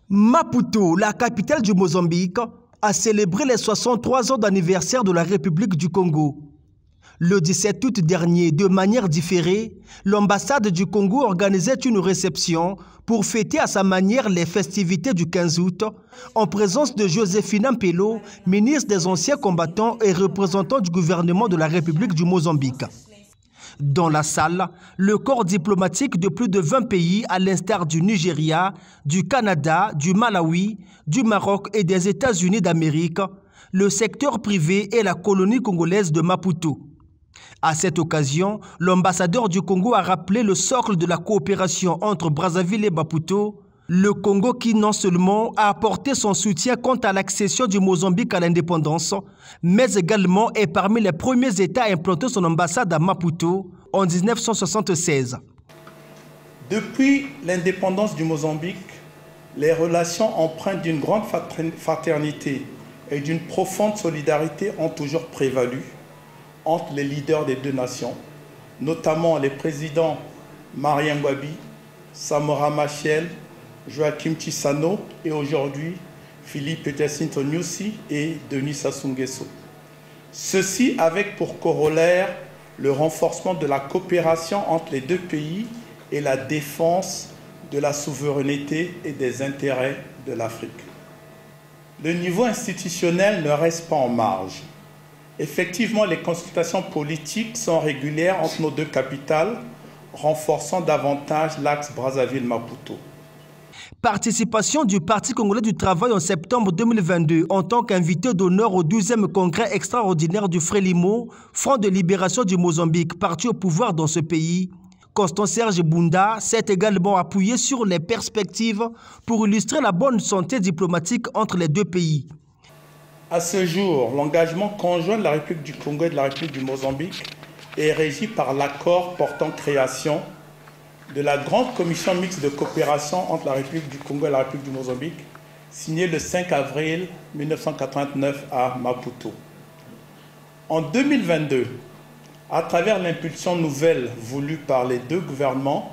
Maputo, la capitale du Mozambique, a célébré les 63 ans d'anniversaire de la République du Congo. Le 17 août dernier, de manière différée, l'ambassade du Congo organisait une réception pour fêter à sa manière les festivités du 15 août, en présence de Joséphine Mpelo, ministre des Anciens Combattants et représentant du gouvernement de la République du Mozambique. Dans la salle, le corps diplomatique de plus de 20 pays, à l'instar du Nigeria, du Canada, du Malawi, du Maroc et des États-Unis d'Amérique, le secteur privé et la colonie congolaise de Maputo. À cette occasion, l'ambassadeur du Congo a rappelé le socle de la coopération entre Brazzaville et Maputo, le Congo qui non seulement a apporté son soutien quant à l'accession du Mozambique à l'indépendance, mais également est parmi les premiers États à implanter son ambassade à Maputo en 1976. Depuis l'indépendance du Mozambique, les relations empreintes d'une grande fraternité et d'une profonde solidarité ont toujours prévalu entre les leaders des deux nations, notamment les présidents Marien Ngouabi, Samora Machel, Joachim Chissano et aujourd'hui Philippe Petersen-Tonyusi et Denis Sassou Nguesso. Ceci avec pour corollaire le renforcement de la coopération entre les deux pays et la défense de la souveraineté et des intérêts de l'Afrique. Le niveau institutionnel ne reste pas en marge. Effectivement, les consultations politiques sont régulières entre nos deux capitales, renforçant davantage l'axe Brazzaville-Maputo. Participation du Parti congolais du travail en septembre 2022 en tant qu'invité d'honneur au 12e congrès extraordinaire du Frélimo, Front de libération du Mozambique, parti au pouvoir dans ce pays. Constant Serge Bunda s'est également appuyé sur les perspectives pour illustrer la bonne santé diplomatique entre les deux pays. À ce jour, l'engagement conjoint de la République du Congo et de la République du Mozambique est régi par l'accord portant création de la grande commission mixte de coopération entre la République du Congo et la République du Mozambique, signé le 5 avril 1989 à Maputo. En 2022, à travers l'impulsion nouvelle voulue par les deux gouvernements,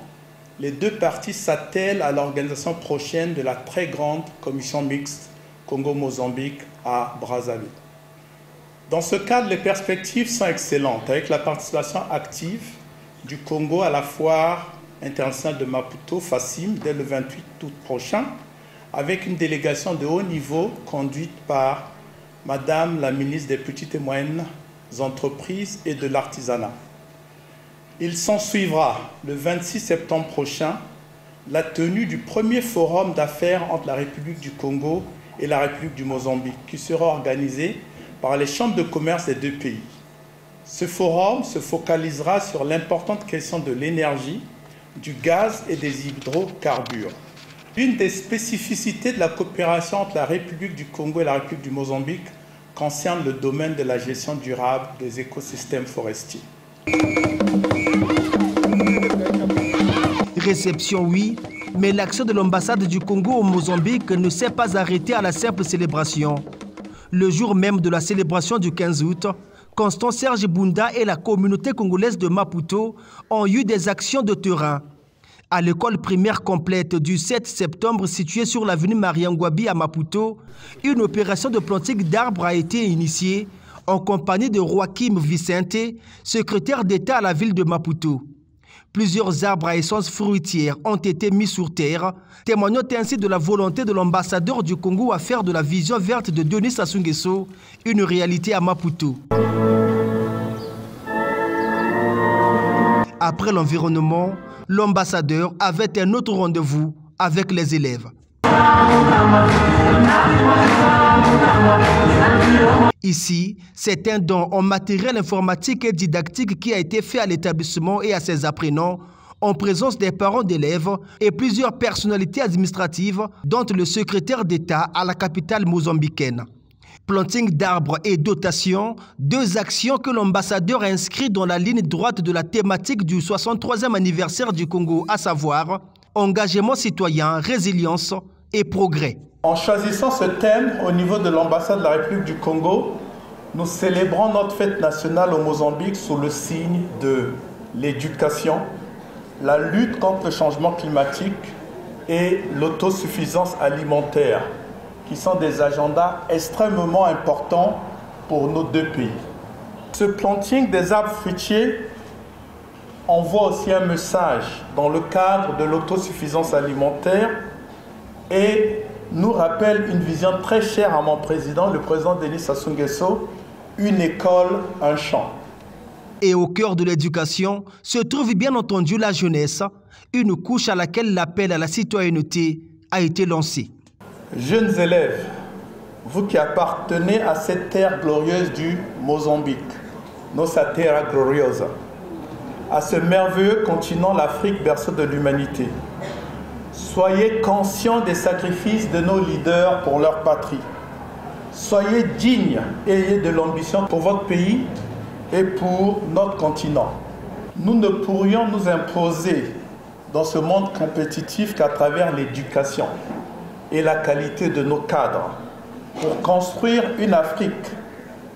les deux parties s'attellent à l'organisation prochaine de la très grande commission mixte Congo-Mozambique à Brazzaville. Dans ce cadre, les perspectives sont excellentes, avec la participation active du Congo à la foire internationale de Maputo, FACIM, dès le 28 août prochain, avec une délégation de haut niveau conduite par Madame la ministre des Petites et Moyennes Entreprises et de l'Artisanat. Il s'en suivra le 26 septembre prochain la tenue du premier forum d'affaires entre la République du Congo et la République du Mozambique, qui sera organisé par les chambres de commerce des deux pays. Ce forum se focalisera sur l'importante question de l'énergie, du gaz et des hydrocarbures. L'une des spécificités de la coopération entre la République du Congo et la République du Mozambique concerne le domaine de la gestion durable des écosystèmes forestiers. Réception, oui, mais l'action de l'ambassade du Congo au Mozambique ne s'est pas arrêtée à la simple célébration. Le jour même de la célébration du 15 août, Constant Serge Bunda et la communauté congolaise de Maputo ont eu des actions de terrain. À l'école primaire complète du 7 septembre située sur l'avenue Marien Ngouabi à Maputo, une opération de planting d'arbres a été initiée en compagnie de Joachim Vicente, secrétaire d'État à la ville de Maputo. Plusieurs arbres à essence fruitière ont été mis sur terre, témoignant ainsi de la volonté de l'ambassadeur du Congo à faire de la vision verte de Denis Sassou Nguesso une réalité à Maputo. Après l'environnement, l'ambassadeur avait un autre rendez-vous avec les élèves. Ici, c'est un don en matériel informatique et didactique qui a été fait à l'établissement et à ses apprenants en présence des parents d'élèves et plusieurs personnalités administratives, dont le secrétaire d'État à la capitale mozambicaine. Planting d'arbres et dotation, deux actions que l'ambassadeur a inscrites dans la ligne droite de la thématique du 63e anniversaire du Congo, à savoir engagement citoyen, résilience et progrès. En choisissant ce thème au niveau de l'ambassade de la République du Congo, nous célébrons notre fête nationale au Mozambique sous le signe de l'éducation, la lutte contre le changement climatique, et l'autosuffisance alimentaire, qui sont des agendas extrêmement importants pour nos deux pays. Ce planting des arbres fruitiers envoie aussi un message dans le cadre de l'autosuffisance alimentaire et nous rappelle une vision très chère à mon président, le président Denis Sassou Nguesso, une école, un champ. Et au cœur de l'éducation se trouve bien entendu la jeunesse, une couche à laquelle l'appel à la citoyenneté a été lancé. Jeunes élèves, vous qui appartenez à cette terre glorieuse du Mozambique, Nossa Terra Gloriosa, à ce merveilleux continent, l'Afrique, berceau de l'humanité, soyez conscients des sacrifices de nos leaders pour leur patrie. Soyez dignes et ayez de l'ambition pour votre pays et pour notre continent. Nous ne pourrions nous imposer dans ce monde compétitif qu'à travers l'éducation et la qualité de nos cadres pour construire une Afrique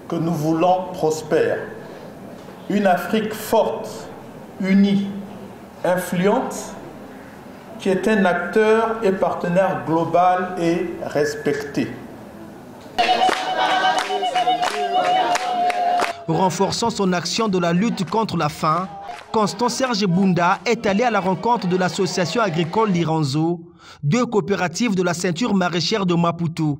que nous voulons prospère, une Afrique forte, unie, influente, qui est un acteur et partenaire global et respecté. Renforçant son action de la lutte contre la faim, Constant Serge Bunda est allé à la rencontre de l'association agricole Liranzo, deux coopératives de la ceinture maraîchère de Maputo.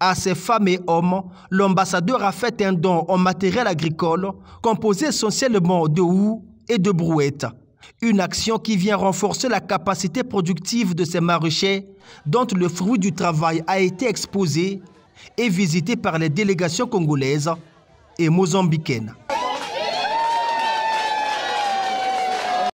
À ces femmes et hommes, l'ambassadeur a fait un don en matériel agricole composé essentiellement de houes et de brouettes. Une action qui vient renforcer la capacité productive de ces maraîchers dont le fruit du travail a été exposé et visité par les délégations congolaises et mozambicaines.